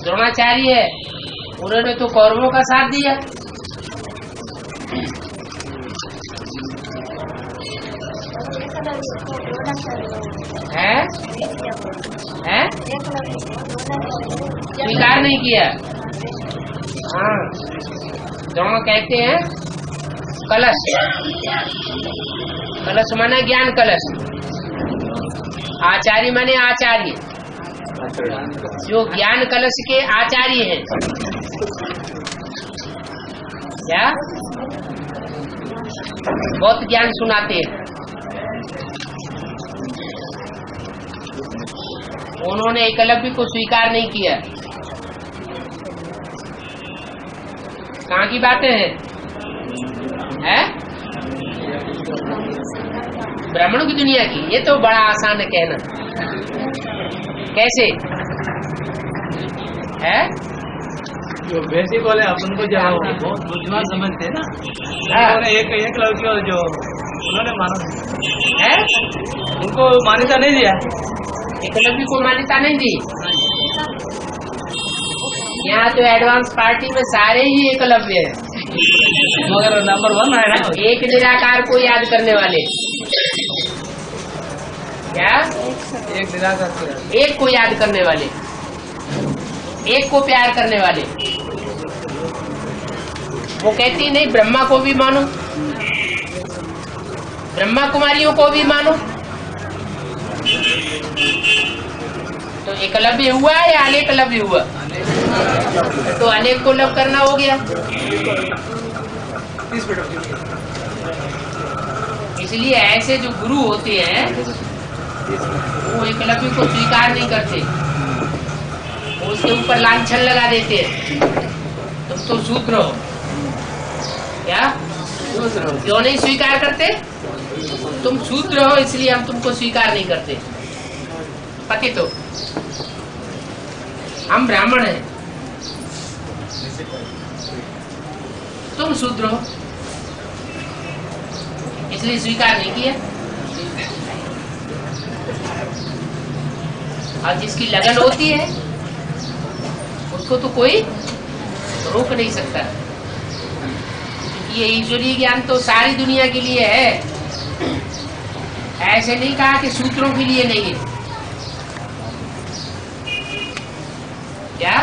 द्रोणाचार्य है, उन्होंने तो कौरवों का साथ दिया। है? स्वीकार नहीं किया। हाँ, द्रोण कहते हैं कलश। कलश माने ज्ञान कलश, आचार्य माने आचार्य, जो ज्ञान कलश के आचार्य हैं। क्या? बहुत ज्ञान सुनाते हैं। उन्होंने एकलव्य को स्वीकार नहीं किया। कहाँ की बातें हैं? है? ब्राह्मणों की दुनिया की। ये तो बड़ा आसान है कहना। कैसे है? जो बेसिक वाले अपन को जो बहुत बुद्धिमान समझते हैं ना, उन्होंने एक लड़की जो उन्होंने माना है, उनको मान्यता नहीं दिया। एकलव्य को मान्यता नहीं दी। यहाँ तो एडवांस पार्टी में सारे ही एकलव्य है, मगर नंबर 1 है ना, एक निराकार को याद करने वाले। क्या? एक निराकार, एक को याद करने वाले, एक को प्यार करने वाले। वो कहती नहीं ब्रह्मा को भी मानो, ब्रह्मा कुमारियों को भी मानो। तो एकलव्य हुआ या अनेकलव्य हुआ? तो अनेक को लव करना हो गया। इसलिए ऐसे जो गुरु होते हैं वो एकलव्य को स्वीकार नहीं करते, वो उसके ऊपर लांछन लगा देते हैं, तुम तो शूद्र हो। क्या? क्यों नहीं स्वीकार करते? तुम शूद्र हो इसलिए हम तुमको स्वीकार नहीं करते। पति तो हम ब्राह्मण हैं, तुम शूद्र हो इसलिए स्वीकार नहीं किया। और जिसकी लगन होती है उसको तो कोई रोक नहीं सकता। ये ईश्वरीय ज्ञान तो सारी दुनिया के लिए है, ऐसे नहीं कहा कि सूत्रों के लिए नहीं है। क्या?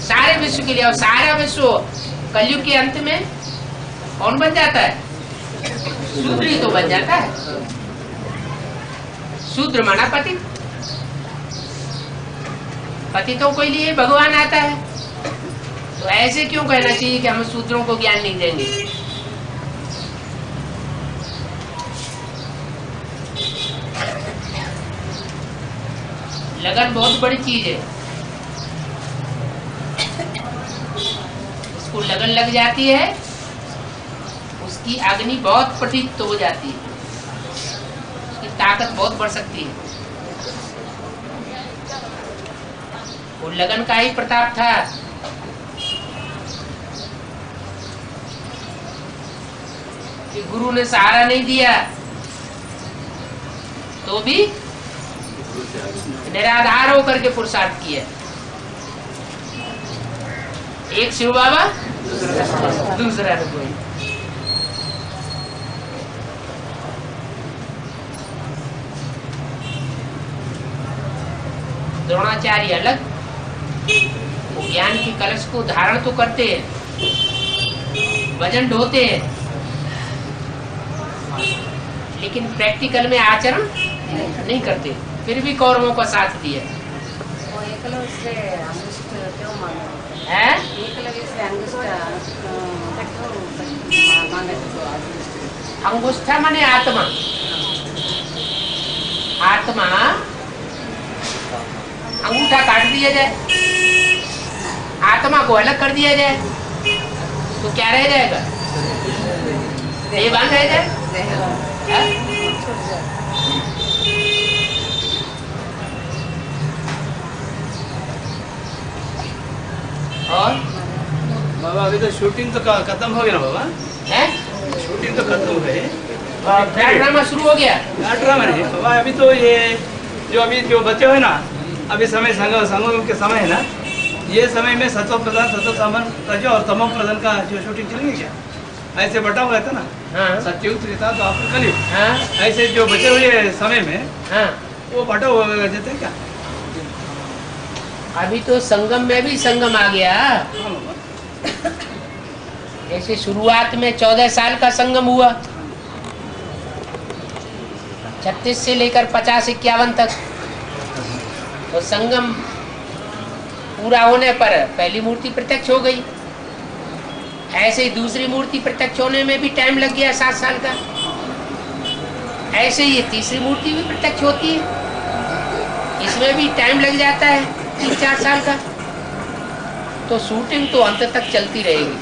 सारे विश्व के लिए। और सारा विश्व कलयुग के अंत में कौन बन जाता है? शूद्र ही तो बन जाता है। शूद्र माना पति। पति तो कोई लिए भगवान आता है, तो ऐसे क्यों कहना चाहिए कि हम शूद्रों को ज्ञान नहीं देंगे? लगन बहुत बड़ी चीज है। उसको लगन लग जाती है, उसकी अग्नि बहुत प्रतीत हो जाती है, उसकी ताकत बहुत बढ़ सकती है। वो लगन का ही प्रताप था। कि गुरु ने सहारा नहीं दिया तो भी निराधार होकर के पुरुषार्थ किया। एक शिव बाबा, दूसरा कोई। द्रोणाचार्य अलग, वो ज्ञान के कलश को धारण तो करते हैं, वजन ढोते हैं, लेकिन प्रैक्टिकल में आचरण नहीं करते। फिर भी कौरवों का साथ दिया। है? अंगुष्ठा माने आत्मा। आत्मा अंगूठा काट दिया जाए, आत्मा को अलग कर दिया जाए तो क्या रह जाएगा? देवान रह जाए। और बाबा अभी तो शूटिंग तो खत्म हो गया ना बाबा? है? शूटिंग तो खत्म हो गई, ड्रामा शुरू हो गया। ड्रामा नहीं बाबा। अभी तो ये जो अभी जो बच्चे हुए ना, अभी समय संगम के समय है ना, ये समय में सत्व प्रधान सत्व सामन रजो और तमो प्रधान का जो शूटिंग चलेंगे क्या? ऐसे बटा हुआ था ना, हाँ सत्युग त्रेता तो आपको कलियुग, हाँ ऐसे जो बचे हुए समय में हाँ। वो बटा हुआ जाते हैं क्या? अभी तो संगम में भी संगम आ गया। ऐसे शुरुआत में 14 साल का संगम हुआ, 36 से लेकर 50-51 तक। तो संगम पूरा होने पर पहली मूर्ति प्रत्यक्ष हो गई। ऐसे ही दूसरी मूर्ति प्रत्यक्ष होने में भी टाइम लग गया 7 साल का। ऐसे ही तीसरी मूर्ति भी प्रत्यक्ष होती है, इसमें भी टाइम लग जाता है 3-4 साल का। तो शूटिंग तो अंत तक चलती रहेगी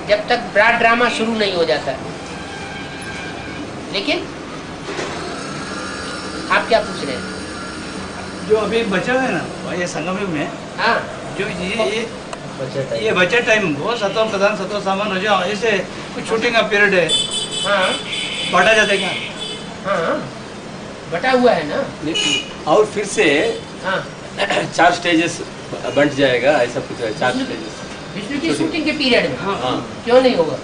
जब तक ब्रॉड ड्रामा शुरू नहीं हो जाता। लेकिन आप क्या पूछ रहे हैं? जो अभी बचा है ना ये संगम युग में, हाँ जो ये बचे टाइम को सत्व प्रधान सत्व सामान रजो ऐसे कुछ शूटिंग का पीरियड है, हाँ बांटा जाता है क्या? हाँ बटा हुआ है ना। और फिर से हाँ 4 स्टेजेस बंट जाएगा, ऐसा कुछ है 4 स्टेजेस विष्णु की शूटिंग के पीरियड में। हाँ क्यों नहीं होगा?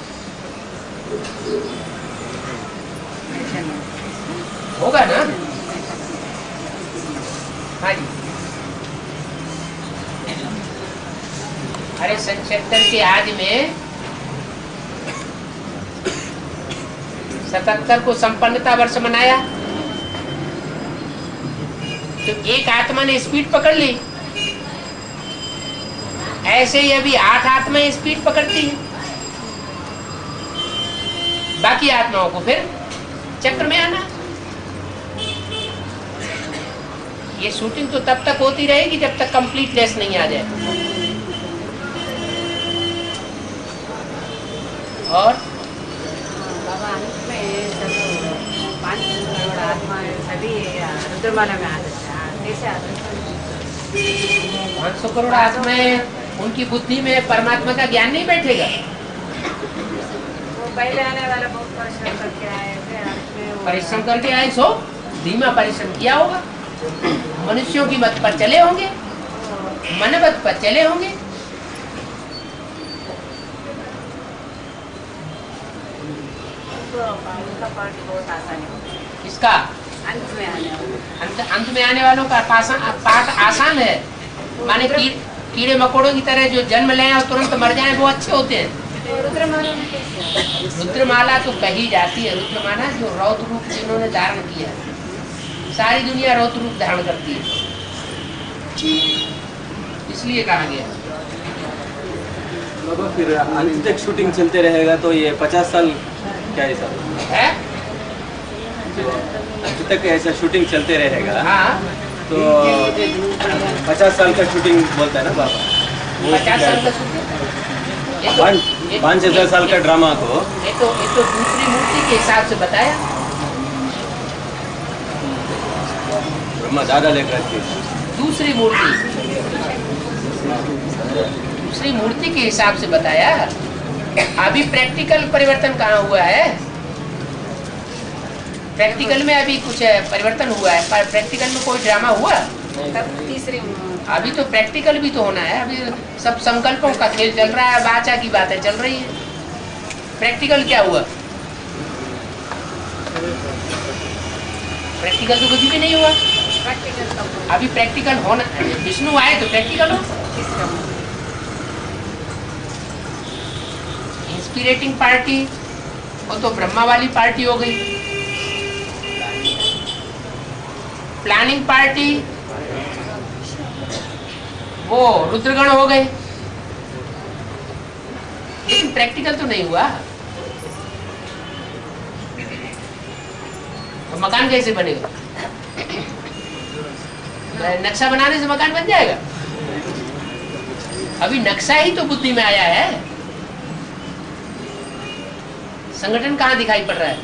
होगा ना। हाँ जी। अरे सन 76 के आज में 77 को संपन्नता वर्ष मनाया, तो एक आत्मा ने स्पीड पकड़ ली। ऐसे ही अभी 8 आत्माएं स्पीड पकड़ती हैं, बाकी आत्माओं को फिर चक्र में आना। ये शूटिंग तो तब तक होती रहेगी जब तक कंप्लीटनेस नहीं आ जाए। और बाबा अंत में सब 5 करोड़ आत्माएं सभी रुद्रमाला में आ जाते हैं। कैसे आते हैं? 500 करोड़ आत्माएं, उनकी बुद्धि में परमात्मा का ज्ञान नहीं बैठेगा। वो पहले आने वाला बहुत परिश्रम करके आए थे, अंत में वो परिश्रम करके आए, सो धीमा परिश्रम किया होगा। मनुष्यों की मत पर चले होंगे, मनवत पर चले होंगे। उनका पाठ बहुत आसान है, इसका अंत में आने वाला। अंत में आने वालों का पाठ आसान है। माने कीड़े मकोड़ों की तरह जो जन्म लें और तुरंत मर जाएं वो अच्छे होते हैं। रुद्रमाला में कैसे? रुद्रमाला तो कही जाती है, रुद्रमाला जो रौद्र रूप जिन्होंने धारण किया, सारी दुनिया रौद्र रूप धारण करती है, इसलिए कहा गया। बाबा फिर अंत तक शूटिंग चलते रहेगा तो ये 50 साल क्या हिसाब है? अंत तक ऐसा शूटिंग चलते रहेगा हाँ तो 50 साल का शूटिंग बोलता है ना बाबा, वो 50 साल का शूटिंग। 5-6 साल का ड्रामा को ये तो दूसरी मूर्ति के हिसाब से बताया। ब्रह्मा दादा लेकर के दूसरी मूर्ति के हिसाब से बताया। अभी प्रैक्टिकल परिवर्तन कहाँ हुआ है? प्रैक्टिकल में अभी कुछ परिवर्तन हुआ है? प्रैक्टिकल में कोई ड्रामा हुआ? तब तीसरी अभी तो प्रैक्टिकल भी तो होना है। अभी सब संकल्पों का खेल चल रहा है, वाचा की बातें चल रही है। प्रैक्टिकल क्या हुआ? प्रैक्टिकल तो कुछ भी नहीं हुआ। प्रैक्टिकल कब? अभी प्रैक्टिकल होना, विष्णु आए तो प्रैक्टिकल हो। इंस्पिरेटिंग पार्टी वो तो ब्रह्मा वाली पार्टी हो गई। प्लानिंग पार्टी वो रुद्रगण हो गए। लेकिन प्रैक्टिकल तो नहीं हुआ। तो मकान कैसे बनेगा? नक्शा बनाने से मकान बन जाएगा? अभी नक्शा ही तो बुद्धि में आया है। संगठन कहाँ दिखाई पड़ रहा है?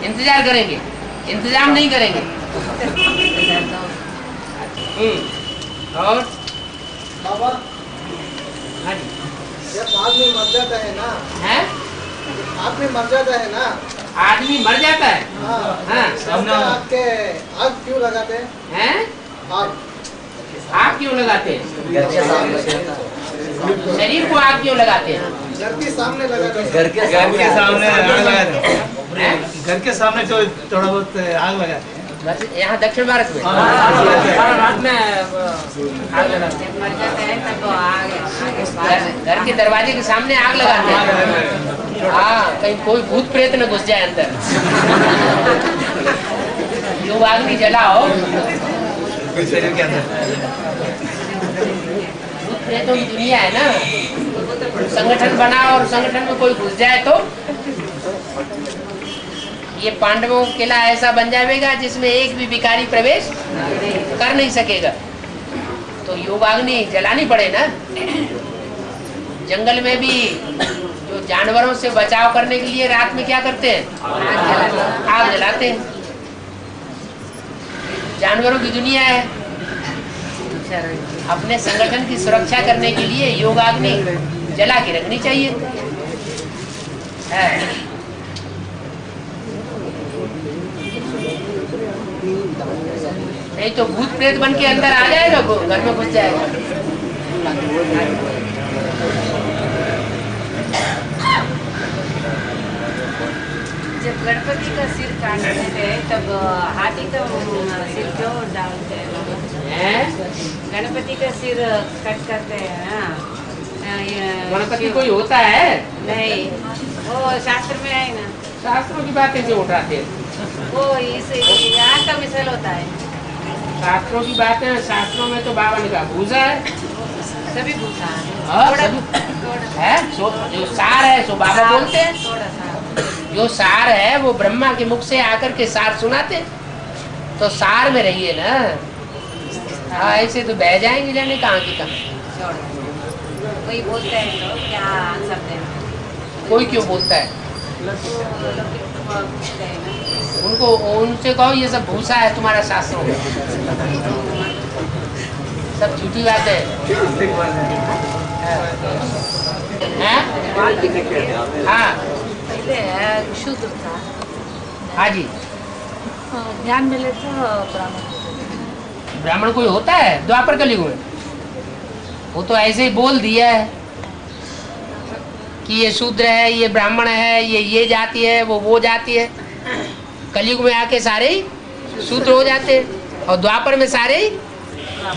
इंतजार करेंगे, इंतजाम नहीं करेंगे। और बाबा हाँ जी, जब आदमी मर जाता है ना, है आदमी मर जाता है ना, आदमी मर जाता है। हाँ। आग क्यों लगाते हैं? आग क्यों लगाते हैं? शरीर को आग क्यों लगाते हैं? घर के सामने लगाते हैं। घर के सामने आग लगाते हैं। घर के सामने तो थोड़ा बहुत आग लगाते हैं। यहाँ दक्षिण भारत में रात में आग लगाते हैं, मर जाते हैं तब वो आगे घर के दरवाजे के सामने आग लगाते हैं। हाँ, कहीं कोई भूत प्रेत न घुस जाए अंदर। जो आग नहीं जलाओ शरीर के अंदर भूत प्रेतों की दुनिया है ना, संगठन बना और संगठन में कोई घुस जाए तो ये पांडवों का किला ऐसा बन जाएगा जिसमें एक भी भिखारी प्रवेश कर नहीं सकेगा। तो योगाग्नि जलानी पड़े ना। जंगल में भी जो जानवरों से बचाव करने के लिए रात में क्या करते हैं? आग जलाते हैं। जानवरों की दुनिया है। अपने संगठन की सुरक्षा करने के लिए योगाग्नि जला के रखनी चाहिए। है। नहीं तो भूत प्रेत बन के अंदर आ जाएगा, घर में घुस जाएगा। जब गणपति का सिर काटते थे तब हाथी का सिर क्यों डालते हैं? गणपति का सिर कट करते हैं ना। गणपति कोई होता है? नहीं, वो शास्त्र में है ना। शास्त्रों की बातें क्यों उठाते हैं? वो इस यहाँ का मिसल होता है। शास्त्रों की बातें, शास्त्रों में तो बावन का भूसा है। सभी भूसा हाँ, थोड़ा सभी है। जो सार है सो बाबा बोलते हैं। थोड़ा सा जो सार है वो ब्रह्मा के मुख से आकर के सार सुनाते। तो सार में रहिए ना। हाँ, ऐसे तो बह जाएंगे जाने कहाँ की कहाँ। कोई बोलते हैं तो क्या आंसर देना? कोई क्यों बोलता है? उनको उनसे कहो ये सब भूसा है तुम्हारा शास्त्रों में, सब झूठी बात है। हाँ पहले शुद्ध था। हाँ जी। ध्यान मिले तो ब्राह्मण कोई होता है द्वापर कलयुग में? वो तो ऐसे ही बोल दिया है कि ये शूद्र है, ये ब्राह्मण है, ये जाति है, वो जाति है। कलयुग में आके सारे ही शूद्र हो जाते हैं और द्वापर में सारे ही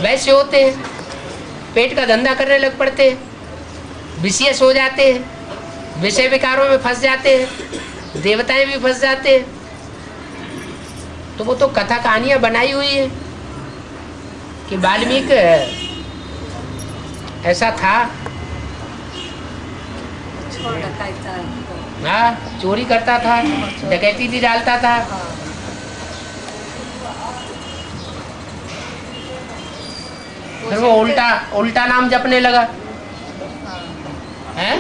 वैश्य होते हैं। पेट का धंधा करने लग पड़ते हैं, विशेष हो जाते हैं, विषय विकारों में फंस जाते हैं, देवताएं भी फंस जाते हैं। तो वो तो कथा कहानियां बनाई हुई है कि वाल्मीकि ऐसा था। हाँ, चोरी करता था, डकैती भी डालता था। फिर वो उल्टा नाम जपने लगा है,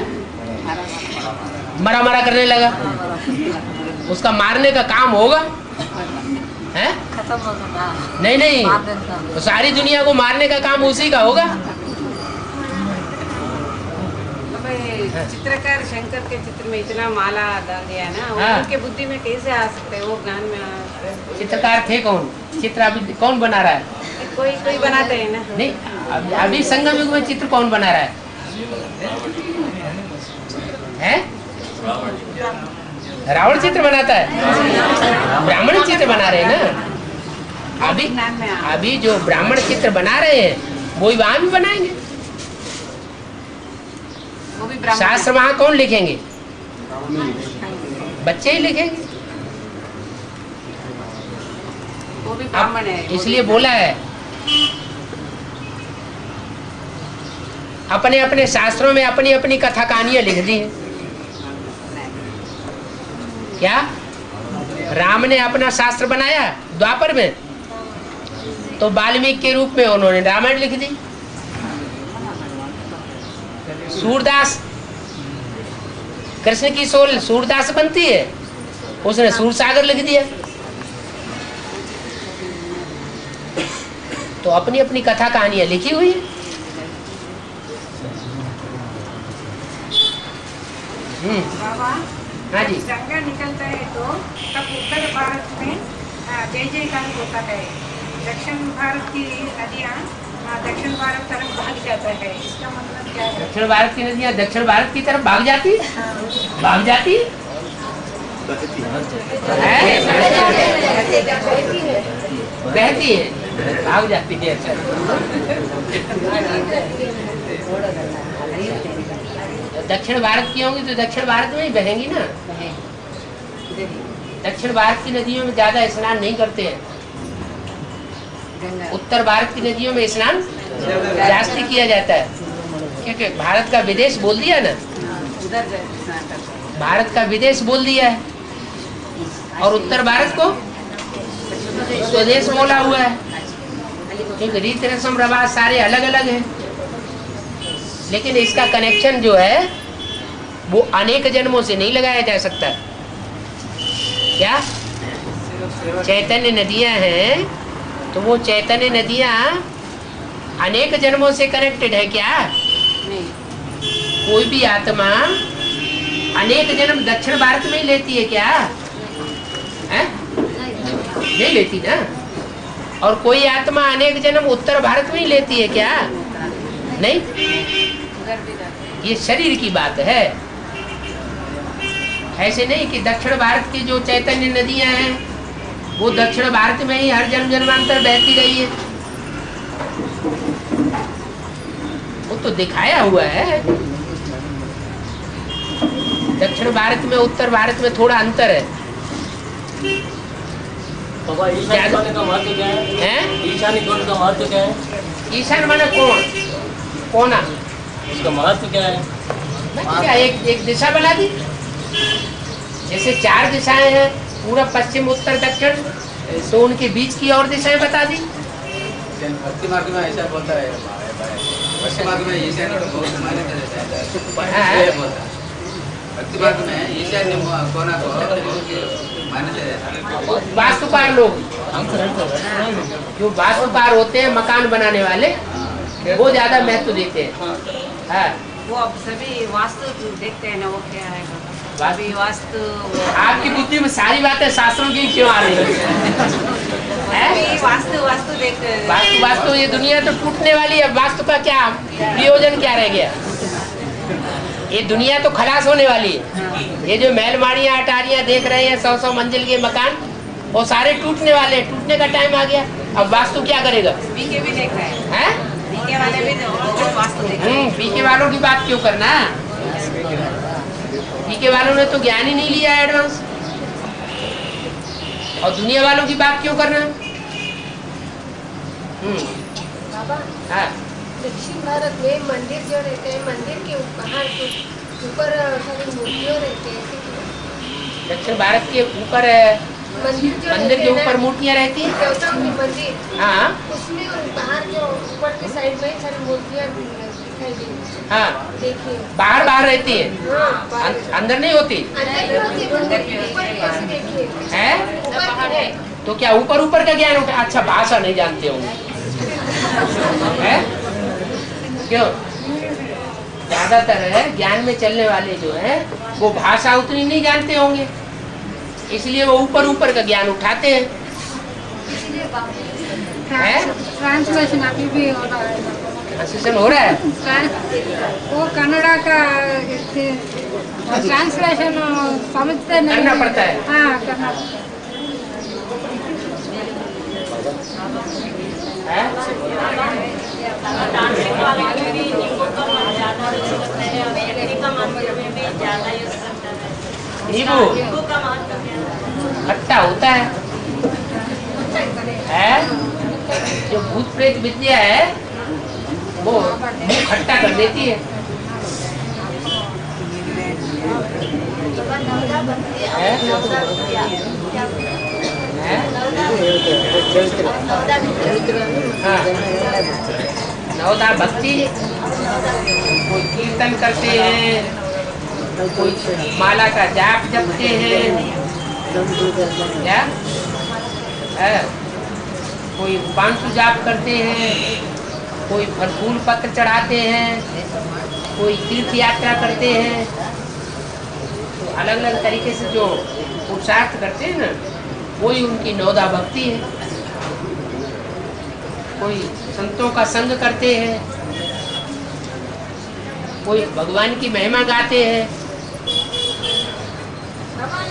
मरा करने लगा। उसका मारने का काम होगा है? खत्म हो गया। नहीं, तो सारी दुनिया को मारने का काम उसी का होगा। चित्रकार शंकर के चित्र में इतना माला डाल दिया ना, हाँ। उनके बुद्धि में कैसे आ सकते हैं? वो ज्ञान में चित्रकार थे कौन? चित्र अभी कौन बना रहा है? कोई बनाते हैं ना। नहीं, अभी संगम युग में चित्र कौन बना रहा है? रावण चित्र बनाता है, ब्राह्मण चित्र बना रहे हैं ना। अभी जो ब्राह्मण चित्र बना रहे हैं वो वहां भी बनाएंगे। वो भी ब्राह्मण शास्त्र वहां कौन लिखेंगे? बच्चे ही लिखेंगे। वो भी ब्राह्मण है। इसलिए बोला है अपने अपने शास्त्रों में अपनी अपनी कथा कहानियां लिख दी हैं। क्या राम ने अपना शास्त्र बनाया द्वापर में, तो वाल्मीकि के रूप में उन्होंने रामायण लिख दी। सूरदास, कृष्ण की सोल सूरदास बनती है, उसने सूरसागर लिख दिया। तो अपनी अपनी कथा कहानियां लिखी हुई है। बाबा हाँ जी। गंगा निकलता है तो तब उत्तर भारत में जय जयकार होता है। दक्षिण भारत की नदियाँ दक्षिण भारत तरफ भाग जाता है। इसका मतलब क्या है? दक्षिण भारत की नदियाँ दक्षिण भारत की तरफ भाग जाती, भाग जाती बहती है, भाग जाती है। दक्षिण भारत की होंगी तो दक्षिण भारत में ही बहेंगी ना। दक्षिण भारत की नदियों में ज्यादा स्नान नहीं करते हैं, उत्तर भारत की नदियों में स्नान जास्ती किया जाता है, क्योंकि भारत का विदेश बोल दिया ना, भारत का विदेश बोल दिया है, और उत्तर भारत को स्वदेश बोला हुआ है, क्योंकि रीति रस्म रिवाज सारे अलग अलग हैं। लेकिन इसका कनेक्शन जो है वो अनेक जन्मों से नहीं लगाया जा सकता। क्या चैतन्य नदियां हैं तो वो चैतन्य नदियां अनेक जन्मों से कनेक्टेड है क्या? कोई भी आत्मा अनेक जन्म दक्षिण भारत में ही लेती है क्या? है? नहीं लेती ना। और कोई आत्मा अनेक जन्म उत्तर भारत में ही लेती है क्या? नहीं। ये शरीर की बात है, ऐसे नहीं कि दक्षिण भारत की जो चैतन्य नदियां हैं वो दक्षिण भारत में ही हर जन्म जन्मांतर बहती रही है। वो तो दिखाया हुआ है। दक्षिण भारत में उत्तर भारत में थोड़ा अंतर है। ईशान का महत्व क्या है? ईशानी कोण का महत्व क्या है? ईशान माने कौन? कोना? उसका महत्व क्या है? क्या एक दिशा बना दी, जैसे 4 दिशाएं हैं, पूरब पश्चिम उत्तर दक्षिण, तो उनके बीच की और दिशाएं बता दी। भक्ति मार्ग में ऐसा बोलता है, भक्ति मार्ग में ईशान्य को बहुत मान्यता देता है। भक्ति मार्ग में ईशान्य कोना को मान्यता देता है। वास्तुकार लोग, जो वास्तुकार होते हैं मकान बनाने वाले, वो ज्यादा महत्व देते हैं। हाँ। वो अब सभी वास्तु देखते हैं ना, वो क्या है अभी वास्तु। आपकी बुद्धि में सारी बातें शास्त्रों की क्यों आ रही है? वास्तु देखते हैं। वास्तु ये दुनिया तो टूटने वाली है, वास्तु का क्या प्रयोजन क्या रह गया? ये दुनिया तो खलास होने वाली है। ये जो महल माड़ियाँ अटारियाँ देख रहे हैं, 100-100 मंजिल के मकान, वो सारे टूटने वाले, टूटने का टाइम आ गया। अब वास्तु क्या करेगा? बीके भी देख रहे हैं। हैं? बीके वाले भी वास्तु देख रहे हैं। बीके वालों की बात क्यों करना? बीके वालों ने तो ज्ञान ही नहीं लिया एडवांस, और दुनिया वालों की बात क्यों करना? हाँ। दक्षिण भारत में मंदिर जो रहते हैं, मंदिर के ऊपर सभी मूर्तियाँ रहती हैं। दक्षिण भारत के ऊपर मंदिर के ऊपर मूर्तियाँ रहती हैं। देवताओं के मंदिर, हाँ, उसमें बाहर जो ऊपर के साइड में सारी मूर्तियाँ दिखाई देती हैं। हाँ, देखिए बाहर रहती है, हाँ, अंदर नहीं होती है। तो क्या ऊपर का ज्ञान उठा? अच्छा, भाषा नहीं जानते होंगे है? क्यों? ज्यादातर ज्ञान में चलने वाले जो है वो भाषा उतनी नहीं जानते होंगे, इसलिए वो ऊपर का ज्ञान उठाते हैं। ट्रांसलेशन अभी भी हो रहा है। ट्रांसलेशन हो रहा है। वो कन्नड़ा का ट्रांसलेशन समझते नहीं, करना पड़ता है। हाँ, करना नींबू खट्टा होता है? जो भूत प्रेत विद्या है वो मुंह खट्टा कर देती है। नवदा भक्ति, कोई कीर्तन करते हैं, कोई माला का जाप जपते हैं, क्या कोई पांचू जाप करते हैं, कोई फूल पत्र चढ़ाते हैं, कोई तीर्थ यात्रा करते हैं। तो अलग अलग तरीके से जो पुरुषार्थ करते हैं ना, वही उनकी नौदा भक्ति है। कोई संतों का संग करते हैं, कोई भगवान की महिमा गाते हैं।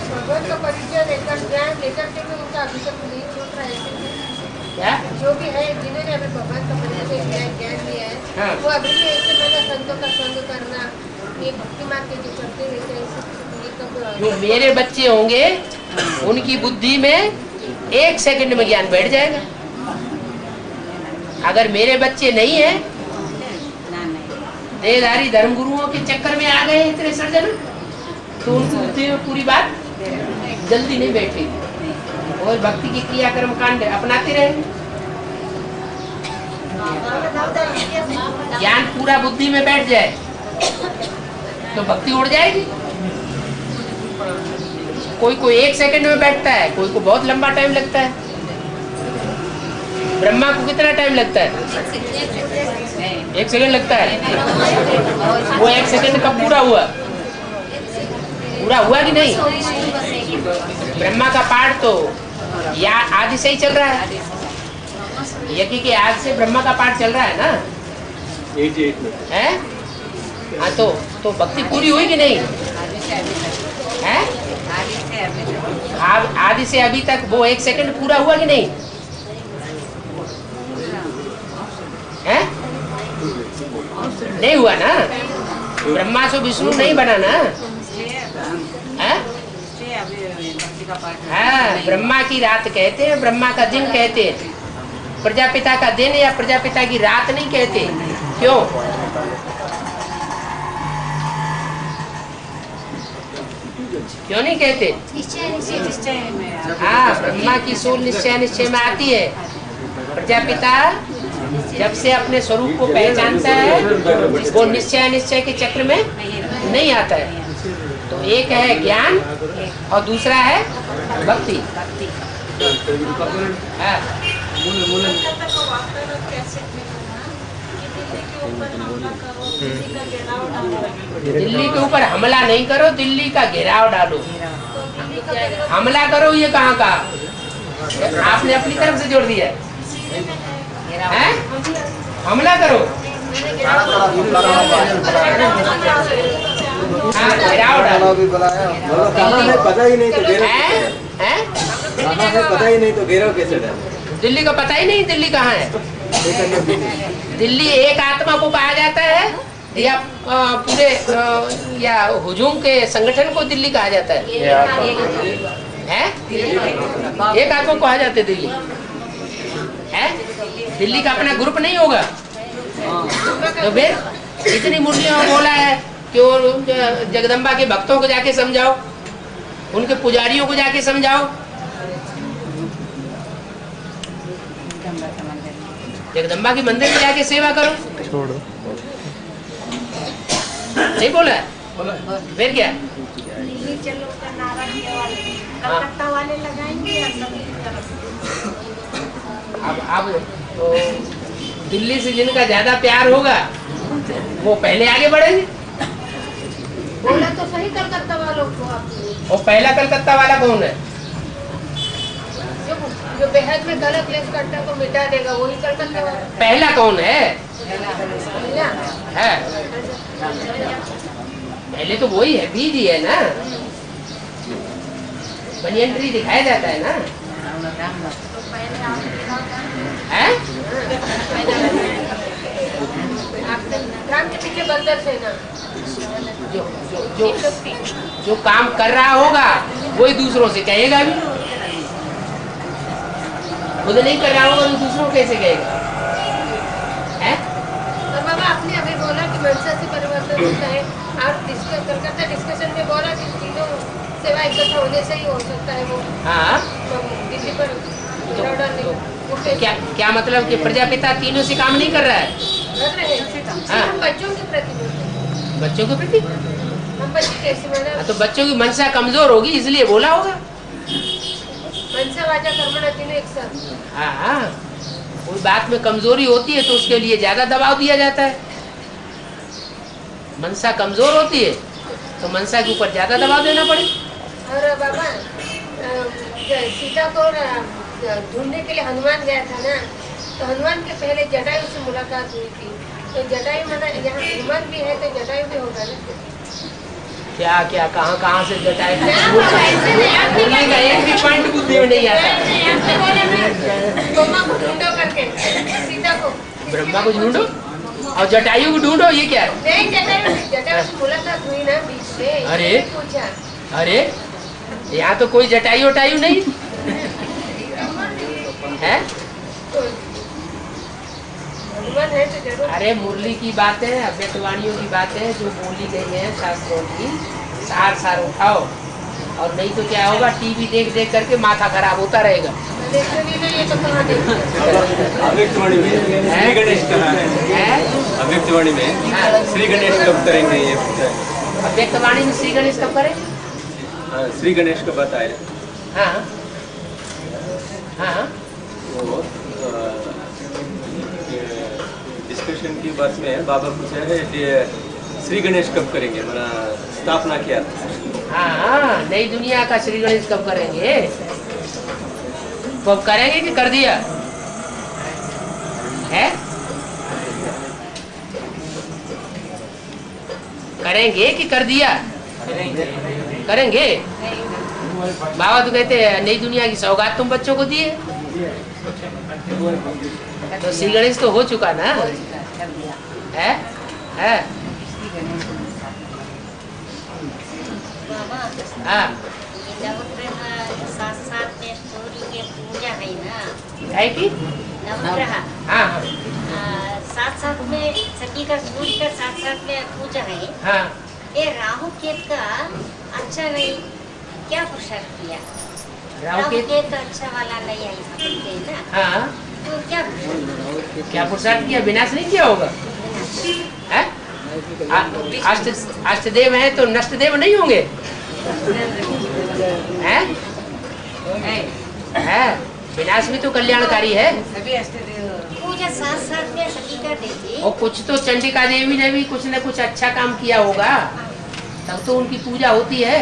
भगवान का परिचय लेकर ज्ञान लेकर के भी उनका अभी तक नहीं छूट रहा है। क्या जो भी है जिन्होंने हमें भगवान का परिचय लिया है, ज्ञान लिया है, हाँ। वो अभी भी ऐसे मैंने संतों का संग करना, ये भक्ति मार्ग के जो करते रहते हैं, ये कब जो मेरे बच्चे होंगे उनकी बुद्धि में 1 सेकंड में ज्ञान बैठ जाएगा। अगर मेरे बच्चे नहीं है, देहधारी धर्म गुरुओं के चक्कर में आ गए इतने सर्जन, तो उनकी बुद्धि में पूरी बात जल्दी नहीं बैठेगी और भक्ति की क्रियाक्रम कांड अपनाते रहेंगे। ज्ञान पूरा बुद्धि में बैठ जाए तो भक्ति उड़ जाएगी। कोई कोई 1 सेकंड में बैठता है, कोई को बहुत लंबा टाइम लगता है। ब्रह्मा को कितना टाइम लगता है? 1 सेकंड लगता है। वो 1 सेकंड कब पूरा हुआ? पूरा हुआ कि नहीं? ब्रह्मा का पाठ तो या आदि से ही चल रहा है, यज्ञ के आज से ब्रह्मा का पाठ चल रहा है ना, 88 में है? हाँ, तो भक्ति पूरी हुई कि नहीं है? आदि से अभी तक वो 1 सेकंड पूरा हुआ कि नहीं है? नहीं हुआ ना। ब्रह्मा से विष्णु नहीं बना ना है? हाँ, ब्रह्मा की रात कहते हैं, ब्रह्मा का दिन कहते हैं। प्रजापिता का दिन या प्रजापिता की रात नहीं कहते। क्यों? क्यों नहीं कहते? हाँ, ब्रह्मा की सोल निश्चय में आती है। प्रजापिता जब से अपने स्वरूप को पहचानता है, वो निश्चय के चक्र में नहीं आता है। तो एक है ज्ञान और दूसरा है भक्ति। हाँ। दिल्ली के ऊपर हमला नहीं करो, दिल्ली का घेराव डालो। हमला करो ये कहाँ का? आपने अपनी तरफ से जोड़ दिया है? हमला करो। हाँ, घेराव डालो। पता ही नहीं तो पता ही नहीं तो घेराव कैसे डालो? दिल्ली का पता ही नहीं दिल्ली कहाँ है। दिल्ली एक आत्मा को कहा जाता है या पूरे या हुजूम के संगठन को दिल्ली कहा जाता है? एक आत्मा को कहा जाता है दिल्ली है। दिल्ली का अपना ग्रुप नहीं होगा तो फिर इतनी मुरलियों में बोला है कि जगदम्बा के भक्तों को जाके समझाओ, उनके पुजारियों को जाके समझाओ। जगदम्बा के मंदिर में जाके सेवा करो। छोड़ो, नहीं बोला है? फिर क्या? दिल्ली चलो का नारा दिया वाले, कलकत्ता वाले लगाएंगे या सभी तरफ? अब तो दिल्ली से जिनका ज्यादा प्यार होगा वो पहले आगे बढ़ेंगे। बोला तो सही कलकत्ता वालों को आप। और पहला कलकत्ता वाला कौन है? जो बेहद में गलत प्लेस करता है को मिटा देगा, वही कलकत्ता वाला। पहला कौन है? है पहले तो वही है, बीज ही है ना। बनियन ट्री दिखाया जाता है ना। है? राम के पीछे बंदर थे ना। जो काम कर रहा होगा वही दूसरों से कहेगा भी। खुद नहीं कर रहा होगा तो दूसरों को कैसे कहेगा? है? तो बाबा आपने अभी बोला कि मनसा से परिवर्तन होता है, आप कलकत्ता डिस्कशन में बोला कि तीनों सेवा इकट्ठा होने से ही हो सकता है वो। हाँ, दिल्ली पर क्या मतलब कि प्रजापिता तीनों से काम नहीं कर रहा है? कर रहे हैं। हाँ। हम बच्चों के प्रति बच्चों के प्रति हम बच्चे कैसे मैडम? तो बच्चों की मनसा कमजोर होगी इसलिए बोला होगा। मनसा वाचा कर्मणा तीनों एक साथ। हाँ, कोई बात में कमजोरी होती है तो उसके लिए ज्यादा दबाव दिया जाता है। मनसा कमजोर होती है तो मनसा के ऊपर ज्यादा दबाव देना पड़े। और बाबा सीता को ढूंढने के लिए हनुमान गया था ना, तो हनुमान के पहले जटायु से मुलाकात हुई थी, तो जटायु माना यहाँ हनुमान भी है तो जटायु भी होगा ना। क्या क्या कहाँ से जटायु बोलने का एक भी पॉइंट बुद्धि में नहीं आता। ब्रह्मा को ढूंढो करके सीता को, ब्रह्मा को ढूंढो और जटायु को ढूंढो, ये क्या है? नहीं जटायु से मुलाकात हुई ना बीच में। अरे पूछा अरे यहाँ तो कोई जटायु वटायु नहीं है। हनुमान है तो जरूर। अरे मुरली की बातें, अव्यक्तवाणियों की बातें जो बोली गई है शास्त्रों की, सार सार उठाओ, और नहीं तो क्या होगा, टीवी देख देख करके माथा खराब होता रहेगा। ये तो कहाँ देखते अव्यक्तवाणी में श्री गणेश हैं? अव्यक्तवाणी में श्री गणेश कब करेंगे ये पूछा है। अव्यक्तवाणी में श्री गणेश कब करें? हाँ, श्री गणेश का बताए। हाँ हाँ वो डिस्कशन की बात में बाबा पूछा है कि श्री गणेश कब करेंगे, मना स्थापना किया था। हाँ, नई दुनिया का श्री गणेश कब करेंगे? कब करेंगे कि कर दिया है? करेंगे कि कर दिया? करेंगे। बाबा तो कहते हैं नई दुनिया की सौगात तुम बच्चों को दिए, तो श्री गणेश तो हो चुका ना है? हाँ, साथ में सूर्य के पूजा है ना, है कि नवग्रह। हाँ साथ में सभी का सूर्य का साथ में पूजा है। हाँ, ये राहु केत का अच्छा नहीं, क्या पुरुषार्थ किया? राहु केत अच्छा वाला नहीं है बोलते हैं ना। हाँ, तो क्या पुरुषार्थ किया? विनाश नहीं किया होगा है? अष्टदेव है तो नष्टदेव नहीं होंगे हैं? है, विनाश भी तो कल्याणकारी है। पूजा साथ में सभी कर देती। और कुछ तो चंडिका देवी ने भी कुछ न कुछ अच्छा काम किया होगा, तब तो उनकी पूजा होती है।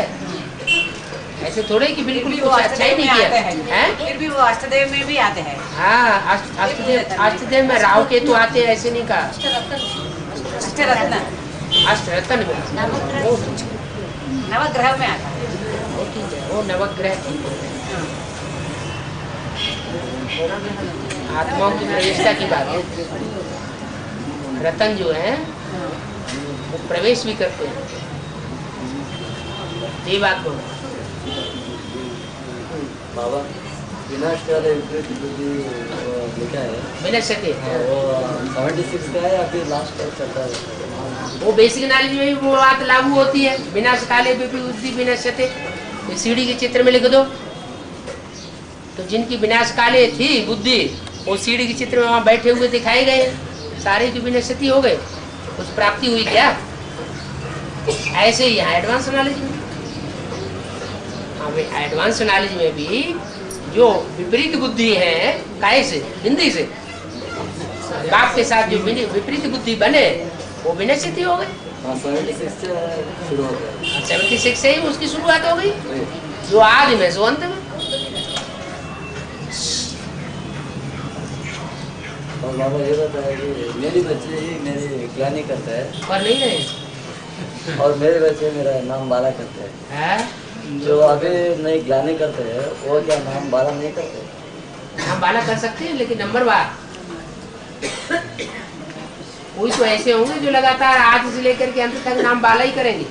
ऐसे थोड़े कि बिल्कुल कुछ अच्छा ही नहीं किया है। फिर भी वो अष्टदेव में भी आते हैं। हाँ, अष्टदेव में राहु केतु आते हैं, ऐसे नहीं कहा। अष्टरत्न, अष्टरत्न में नवग्रह में आता है। वो ठीक है, वो नवग्रह आत्माओं की प्रवेशता की बात है। रतन जो है वो प्रवेश भी करते हैं, ये बात बोलो बाबा। विनाश वाले लिखा है, विनश्यते, वो 76 का है या फिर लास्ट तक चलता है? वो बेसिक नॉलेज में भी वो बात लागू होती है। विनाश काले बुद्धि विनश्यते, सीढ़ी के चित्र में लिख दो तो जिनकी विनाश काले थी बुद्धि, वो सीढ़ी के चित्र में वहाँ बैठे हुए दिखाए गए, सारे की विनश्यति हो गए, कुछ प्राप्ति हुई क्या? ऐसे ही यहाँ एडवांस नॉलेज में, एडवांस नॉलेज में भी जो विपरीत बुद्धि है, काय से? हिंदी से। बाप के साथ जो विपरीत बुद्धि बने वो विनश्यति हो गए। 76 से शुरू होता है। 76 से ही उसकी शुरुआत हो गई, जो आदि में सो अंत में। और बाबा ये बताया कि मेरी बच्चे ही मेरी ग्लानी करता है पर नहीं रहे, और मेरे बच्चे मेरा नाम बाला करते हैं। जो अभी नहीं ग्लानी करते हैं वो क्या नाम बाला नहीं करते? हम बाला कर सकते हैं, लेकिन नंबर बार कोई तो ऐसे होंगे जो लगातार आज से लेकर के अंत तक नाम बाला ही करेंगे,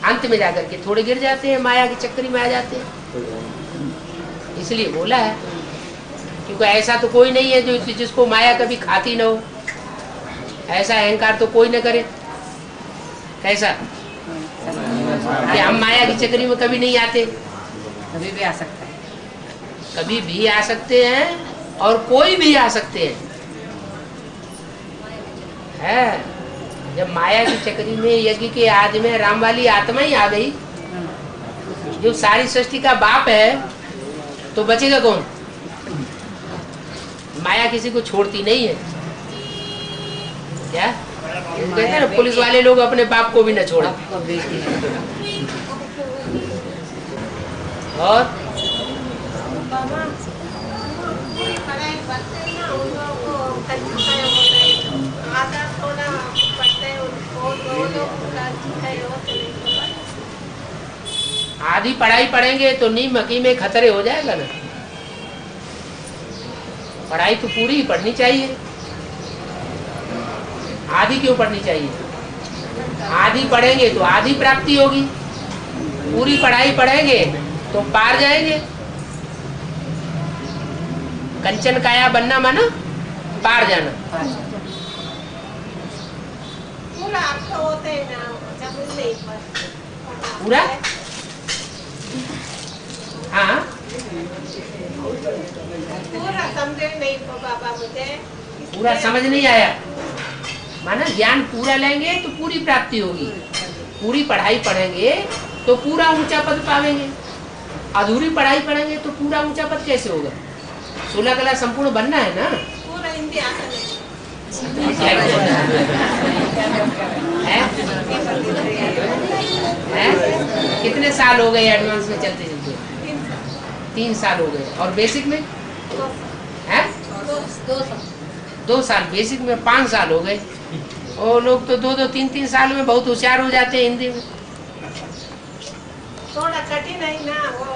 अंत में जाकर के थोड़े गिर जाते हैं, माया की चक्करी में आ जाते हैं। इसलिए बोला है, क्योंकि ऐसा तो कोई नहीं है जो जिसको माया कभी खाती न हो। ऐसा अहंकार तो कोई न करे। कैसा कि हम माया की चक्करी में कभी नहीं आते? कभी भी आ सकता है, कभी भी आ सकते हैं और कोई भी आ सकते हैं। जब माया की चक्करी में यज्ञ के आदि में राम वाली आत्मा ही आ गई, जो सारी सृष्टि का बाप है, तो बचेगा कौन? माया किसी को छोड़ती नहीं है क्या? कहते हैं ना पुलिस वाले लोग अपने बाप को भी न छोड़े। और आधी पढ़ाई पढ़ेंगे तो नीम मकी में खतरे हो जाएगा ना। पढ़ाई तो पूरी ही पढ़नी चाहिए, आधी क्यों पढ़नी चाहिए? आधी पढ़ेंगे तो आधी प्राप्ति होगी, पूरी पढ़ाई पढ़ेंगे तो पार जाएंगे। कंचन काया बनना माना पार जाना। पूरा आपका होता है ना, समझ नहीं पूरा हाँ पूरा समझे नहीं बाबा मुझे। पूरा समझ नहीं आया माना ज्ञान पूरा लेंगे तो पूरी प्राप्ति होगी, पूरी पढ़ाई पढ़ेंगे तो पूरा ऊंचा पद पावेंगे, अधूरी पढ़ाई पढ़ेंगे तो पूरा ऊंचा पद कैसे होगा? 16 कला संपूर्ण बनना है ना। पूरा हिंदी आता नहीं। कितने साल हो गए एडवांस में चलते चलते? 3 साल हो गए। और बेसिक में है 2 साल। बेसिक में 5 साल हो गए। और लोग तो 2-2, 3-3 साल में बहुत होशियार हो जाते हैं हिंदी में। थोड़ा कठिन है ना वो।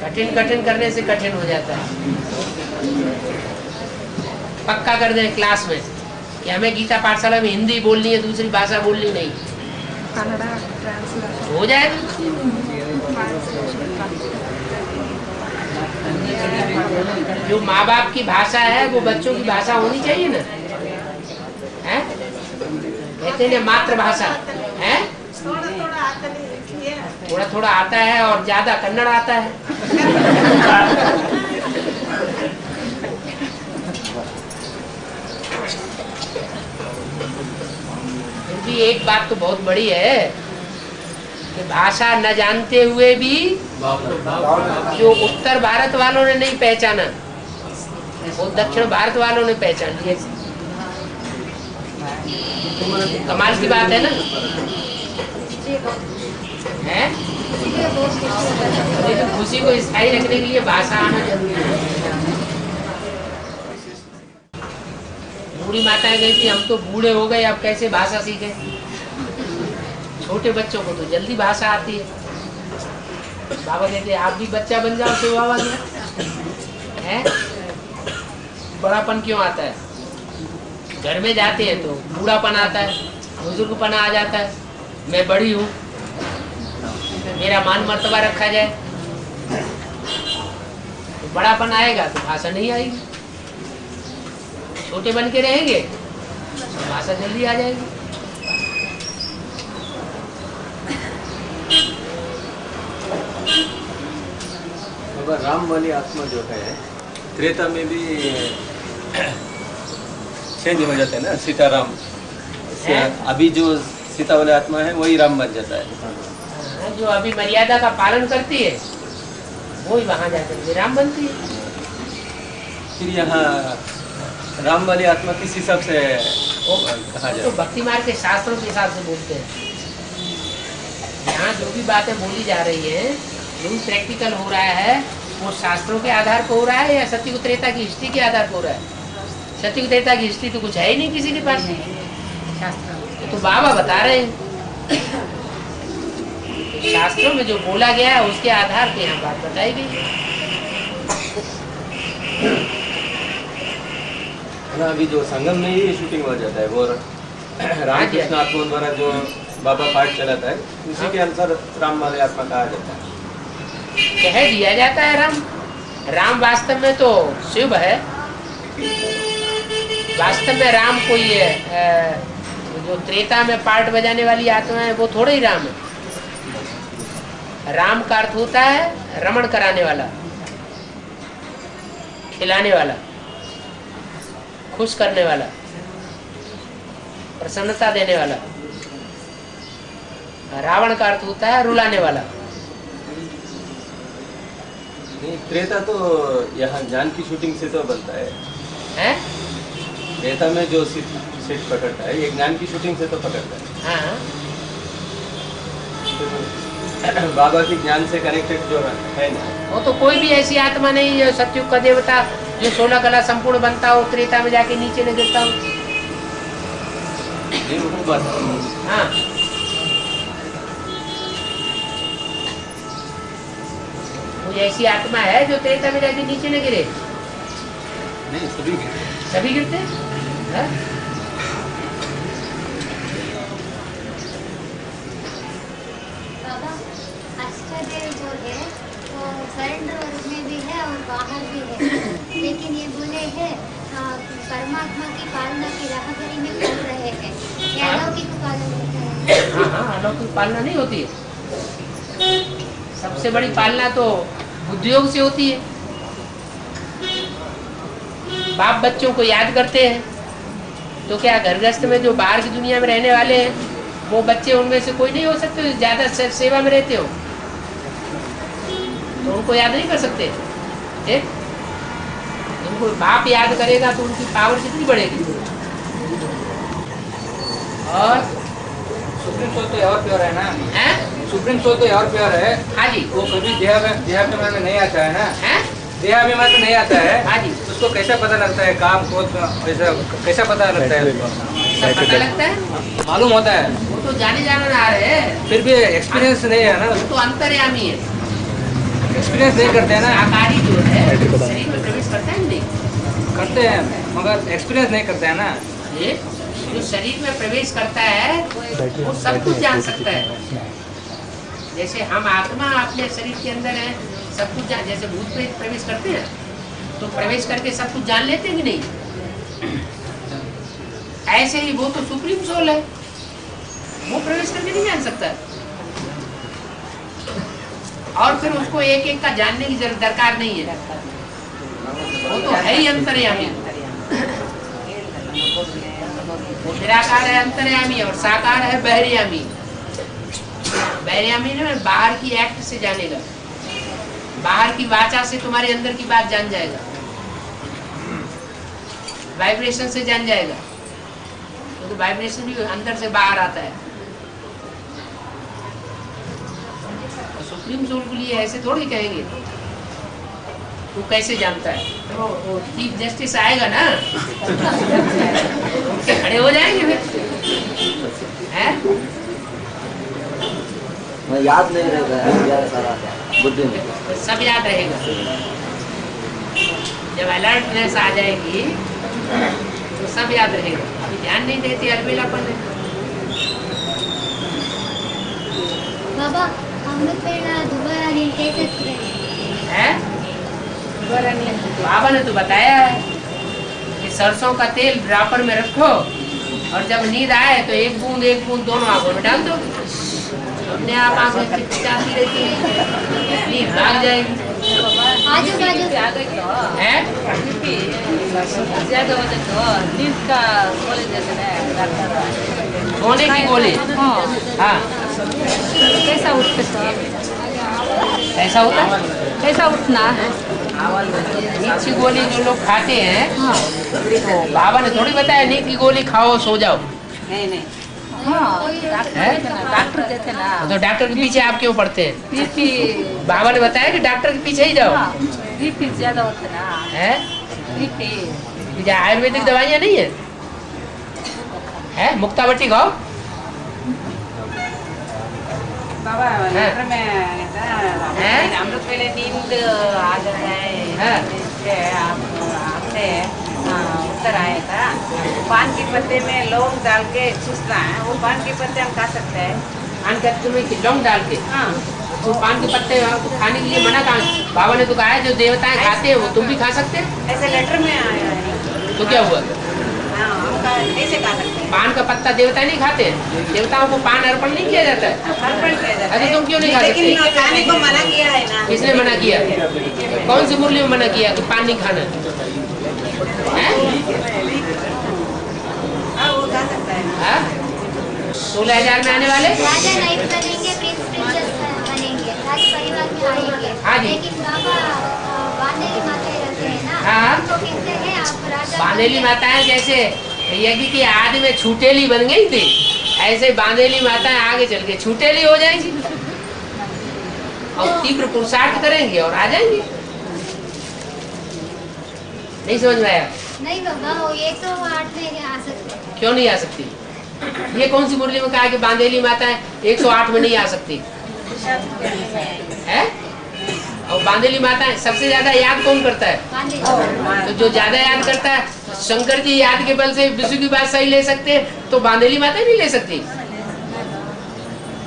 कठिन करने से कठिन हो जाता है। पक्का कर दें क्लास में कि हमें गीता पाठशाला में हिंदी बोलनी है, दूसरी भाषा बोलनी नहीं। हो जाएगा। जो माँ बाप की भाषा है वो बच्चों की भाषा होनी चाहिए ना, है? कहते हैं मातृभाषा है। थोड़ा थोड़ा आता है और ज्यादा कन्नड़ आता है। क्योंकि एक बात तो बहुत बड़ी है कि भाषा न जानते हुए भी जो उत्तर भारत वालों ने नहीं पहचाना वो दक्षिण भारत वालों ने पहचान लिया। कमाल की बात है ना, है? लेकिन खुशी को स्थायी रखने के लिए भाषा आना जरूरी है। बूढ़ी माताएं कहती हम तो बूढ़े हो गए, अब कैसे भाषा सीखे? छोटे बच्चों को तो जल्दी भाषा आती है। बाबा कहते आप भी बच्चा बन जाओ तो बाबा है। बड़ापन क्यों आता है? घर में जाते हैं तो बूढ़ापन आता है, बुजुर्गपना आ जाता है। मैं बड़ी हूँ, मेरा मान मर्तबा रखा जाए। तो बड़ापन आएगा तो भाषा नहीं आएगी। छोटे बन के रहेंगे तो भाषा जल्दी आ जाएगी। राम वाली आत्मा जो है त्रेता में भी चेंज हो जाता है ना, सीता राम। अभी जो सीता वाली आत्मा है वही राम बन जाता है। जो अभी मर्यादा का पालन करती है वही वहां जाकर राम बनती है। फिर यहाँ राम वाली आत्मा किस हिसाब से कहा जाए? तो भक्ति मार्ग के शास्त्रों के हिसाब से बोलते हैं। यहाँ जो भी बातें बोली जा रही है, जो भी प्रैक्टिकल हो रहा है वो शास्त्रों के आधार पर हो रहा है या सत्य त्रेता की हिस्ट्री के आधार पर हो रहा है? सत्य त्रेता की हिस्ट्री तो कुछ है ही नहीं किसी के पास। तो बाबा बता रहे हैं शास्त्रों में जो बोला गया है उसके आधार पे यहाँ बात बताई गई है। अभी जो संगम में ही शूटिंग हो जाता है वो रामकृष्ण आत्मा द्वारा जो बाबा पाठ चलाता है उसी के अनुसार राम वाले आत्मा कहा जाता है। कह दिया जाता है राम वास्तव में तो शिव है। वास्तव में राम कोई है, जो त्रेता में पार्ट बजाने वाली आत्मा है वो थोड़े ही राम है। राम का अर्थ होता है रमण कराने वाला, खिलाने वाला, खुश करने वाला, प्रसन्नता देने वाला। रावण का अर्थ होता है रुलाने वाला। नहीं, त्रेता तो यहाँ ज्ञान की शूटिंग से तो बनता है। देवता में जो सीट पकड़ता है, ये ज्ञान की शूटिंग से तो पकड़ता है। हाँ। बाबा की ज्ञान से कनेक्टेड जो है ना, वो तो कोई भी ऐसी आत्मा नहीं है सतयुग का देवता जो 16 कला संपूर्ण बनता हो, त्रेता में जाके नीचे न गिरता हो। हाँ, कोई ऐसी आत्मा है जो त्रेता में जाके नीचे न गिरे? नहीं, सभी गिरते हैं। जो है वो सरेंडर वर्ग में भी है और बाहर भी है, लेकिन ये बोले हैं परमात्मा की पालना की राहगरी में चल रहे हैं, ये अलौकिक पालना होता है। हाँ, अलौकिक पालना नहीं होती है। सबसे बड़ी पालना तो बुद्धियोग से होती है। बाप बच्चों को याद करते हैं, तो क्या घर गृहस्थ में जो बाहर की दुनिया में रहने वाले हैं वो बच्चे उनमें से कोई नहीं हो सकते ज्यादा सेवा में रहते हो, तो उनको याद नहीं कर सकते। ठीक, उनको बाप याद करेगा तो उनकी पावर कितनी बढ़ेगी। और सुप्रीम सोल तो और प्योर है ना? हैं? सुप्रीम सोल तो और प्योर है। हाँ जी। वो कभी देहाभिमान में नहीं आता है ना? देहाभिमान में नहीं आता है। हाँ जी। उसको कैसा पता लगता है काम क्रोध ऐसा कैसा पता लगता है? सब पता लगता है, मालूम होता है। वो तो जाने जाने आ रहे हैं, फिर भी एक्सपीरियंस नहीं है ना? वो तो अंतर्यामी है। एक्सपीरियंस नहीं करते हैं ना? साकारी जो है शरीर में प्रवेश करता है नहीं? करते हैं, मगर एक्सपीरियंस नहीं करते हैं ना? ये जो शरीर में प्रवेश करता है वो सब कुछ जान सकता है। जैसे हम आत्मा अपने शरीर के अंदर है, सब कुछ जान, जैसे भूत प्रेत प्रवेश करते हैं तो प्रवेश करके सब कुछ जान लेते हैं कि नहीं? ऐसे ही वो तो सुप्रीम सोल है, वो प्रवेश करके नहीं जान सकता। और फिर उसको एक एक का जानने की दरकार नहीं है, वो तो है ही अंतर्यामी। वो निराकार है अंतर्यामी और साकार है बहिर्यामी। बहिर्यामी ने बाहर की एक्ट से जानेगा, बाहर की वाचा से तुम्हारे अंदर की बात जान जाएगा, वाइब्रेशन से जान जाएगा, क्योंकि वाइब्रेशन भी अंदर से बाहर आता है। सुप्रीम सोल के लिए ऐसे थोड़ी कहेंगे वो कैसे जानता है? तो वो चीफ जस्टिस आएगा ना, उनके खड़े हो जाएंगे फिर। हैं? याद नहीं रहेगा यार सारा बुद्धि में, सब याद रहेगा। जब अलर्टनेस आ जाएगी तो सब याद रहेगा। अभी ध्यान नहीं देते, अलबेलापन है। बाबा हम लोग दोबारा नींद कैसे हैं? बाबा ने तो बताया है कि सरसों का तेल ड्रापर में रखो और जब नींद आए तो एक बूंद दोनों आंखों में डाल दो, अपने आप आंखें चिपचिपाती रहती है, नींद भाग जाएगी। आजू बाजू हैं? ज्यादा होते तो नींद का गोली देते हैं डॉक्टर। सोने की गोली? हाँ। कैसा उठते तो? ऐसा होता है? कैसा उठना है? नींद की गोली जो लोग खाते हैं तो बाबा ने थोड़ी बताया नींद की गोली खाओ सो जाओ। नहीं डॉक्टर देते ना। तो डॉक्टर के पीछे आप क्यों पड़ते हैं? बाबा ने बताया कि डॉक्टर के पीछे ही जाओ। बीपी ज्यादा होता ना है? बीपी आयुर्वेदिक दवाइयाँ नहीं है? मुक्तावटी खाओ। बाबा लेटर में हम लोग पहले नींद आ जाता है, इससे आपसे उत्तर आया था। पान के पत्ते में लौंग डाल के चूसना है, वो पान के पत्ते हम खा सकते हैं? पान के पत्ते में लौंग डाल के? हाँ। तो पान के पत्ते खाने के लिए मना कहा? बाबा ने तो कहा है जो देवताएं खाते हैं वो तुम भी खा सकते हैं। ऐसे लेटर में आया है। तो क्या हुआ? कैसे खा सकते हैं? पान का पत्ता देवता नहीं खाते हैं, देवताओं को पान अर्पण नहीं किया जाता है। अर्पण किया जाता है। अरे तुम क्यों नहीं खा सकते? लेकिन खाने को मना किया है ना। किसने मना किया? कौन सी मुरली में मना किया कि पान नहीं खाना? वो खा सकता है। 16,000 में आने वाले राजा नहीं बनेंगे, प्रिंसेस बनेंगे, राज परिवार में आएंगे। हाँ जी। लेकिन बाबा वाले माते रहते हैं ना, हाँ। तो कहते हैं बांधेली माताएं जैसे यज्ञ की आदि में छूटेली बन गई थी, ऐसे बांधेली माताएं आगे चल के छूटेली हो जाएंगी और तीव्र पुरुषार्थ करेंगे और आ जाएंगे। नहीं समझ में आया? नहीं बाबा, वो 108 में आ सकते हैं। क्यों नहीं आ सकती? ये कौन सी मुरली में कहा कि बांधेली माताएं 108 में नहीं आ सकती है? और बांधेली माताएं सबसे ज्यादा याद कौन करता है? तो जो ज्यादा याद करता है, शंकर जी याद के बल से विष्णु की बात सही ले सकते हैं, तो बांधेली माताएं नहीं ले सकती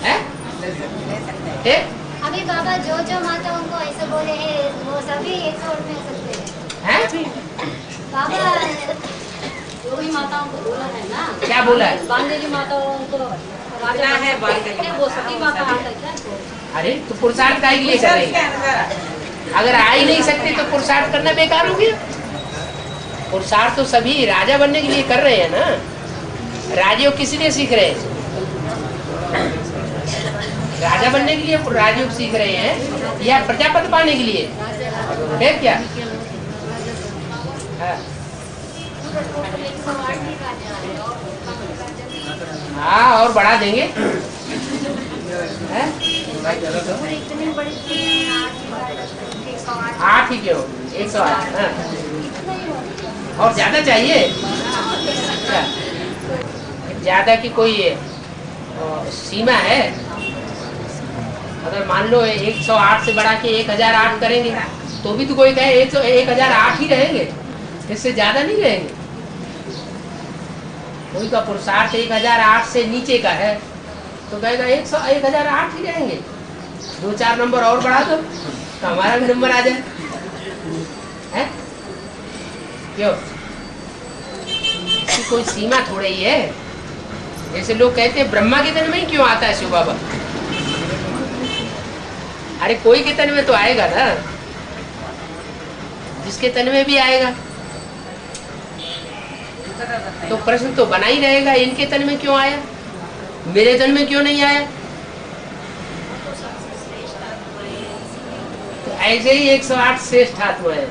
है? अभी बाबा जो माता उनको ऐसे बोले हैं, वो सभी 108 में आ सकते हैं? बाबा जो भी माताओं को बोला है ना, क्या बोला है? बांधेली माताओं को राजा है, वो सती माता आता है क्या? अरे तो पुरुषार्थ काहे के लिए कर रही है? अगर आ ही नहीं सकते तो पुरुषार्थ करना बेकार हो गया। पुरुषार्थ तो सभी राजा बनने के लिए कर रहे हैं ना। राजयोग किस लिए सीख रहे हैं? राजा बनने के लिए राजयोग सीख रहे हैं या प्रजापति पाने के लिए है क्या? हाँ, और बढ़ा देंगे है? 8 ही क्यों? 108। हाँ। और ज्यादा चाहिए? ज्यादा की कोई सीमा है? अगर मान लो 108 से बढ़ा के 1008 करेंगे तो भी तो कोई कहे 1008 ही रहेंगे, इससे ज्यादा नहीं रहेंगे। कोई का पुरुषार्थ 1008 से नीचे का है तो कहेगा 1008 ही रहेंगे, 2-4 नंबर और बढ़ा दो तो हमारा भी नंबर आ जाए है? क्यों? इसकी कोई सीमा थोड़ी ही है। जैसे लोग कहते हैं ब्रह्मा के तन में ही क्यों आता है शिव बाबा? अरे कोई के तन में तो आएगा ना, जिसके तन में भी आएगा। तो प्रश्न तो बना ही रहेगा, इनके तन में क्यों आया, मेरे तन में क्यों नहीं आया? तो ऐसे ही 108 श्रेष्ठ आत्मा है?